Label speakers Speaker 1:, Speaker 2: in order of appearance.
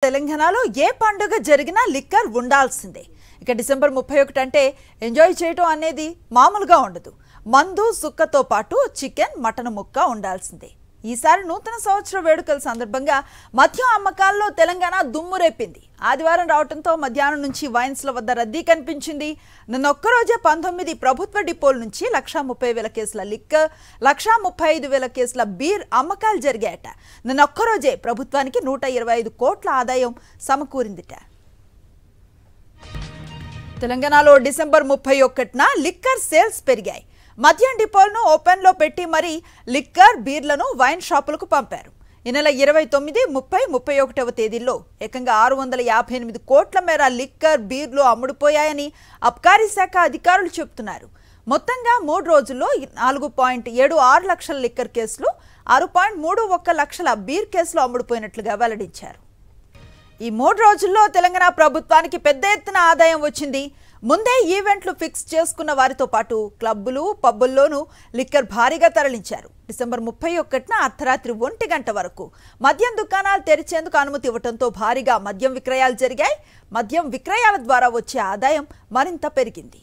Speaker 1: తెలంగాణలో ఏ పండుగ జరిగినా లిక్కర్ ఉండాల్సిందే. ఇక డిసెంబర్ 31 అంటే ఎంజాయ్ చేయటం అనేది మామూలుగా ఉండదు. మందు సుక్కతో పాటు చికెన్ మటన్ ముక్క ఉండాల్సిందే. ఈసారి నూతన సంవత్సర వేడుకల సందర్భంగా మద్యం అమ్మకాల్లో తెలంగాణ దుమ్ము రేపింది. ఆదివారం రావడంతో మధ్యాహ్నం నుంచి వైన్స్ల వద్ద రద్దీ కనిపించింది. నిన్నొక్కరోజే 19 ప్రభుత్వ డిపోల నుంచి 1,30,000 కేసుల లిక్కర్, 1,35,000 కేసుల బీర్ అమ్మకాలు జరిగాయట. నిన్నొక్కరోజే ప్రభుత్వానికి 125 కోట్ల ఆదాయం సమకూరిందిట. తెలంగాణలో డిసెంబర్ 31న లిక్కర్ సేల్స్ పెరిగాయి. మద్యం డిపోలను ఓపెన్లో పెట్టి మరీ లిక్కర్ బీర్లను వైన్ షాపులకు పంపారు. ఈ నెల 29, 30, 31వ తేదీల్లో ఏకంగా 658 కోట్ల మేర లిక్కర్ బీర్లు అమ్ముడుపోయాయని అబ్కారీ శాఖ అధికారులు చెబుతున్నారు. మొత్తంగా 3 రోజుల్లో 4.76 లక్షల లిక్కర్ కేసులు, 6.31 లక్షల బీర్ కేసులు అమ్ముడుపోయినట్లుగా వెల్లడించారు. ఈ 3 రోజుల్లో తెలంగాణ ప్రభుత్వానికి పెద్ద ఎత్తున ఆదాయం వచ్చింది. ముందే ఈవెంట్లు ఫిక్స్ చేసుకున్న వారితో పాటు క్లబ్బులు, పబ్బుల్లోనూ లిక్కర్ భారీగా తరలించారు. డిసెంబర్ 31న అర్ధరాత్రి 1 గంట వరకు మద్యం దుకాణాలు తెరిచేందుకు అనుమతి ఇవ్వడంతో భారీగా మద్యం విక్రయాలు జరిగాయి. మద్యం విక్రయాల ద్వారా వచ్చే ఆదాయం మరింత పెరిగింది.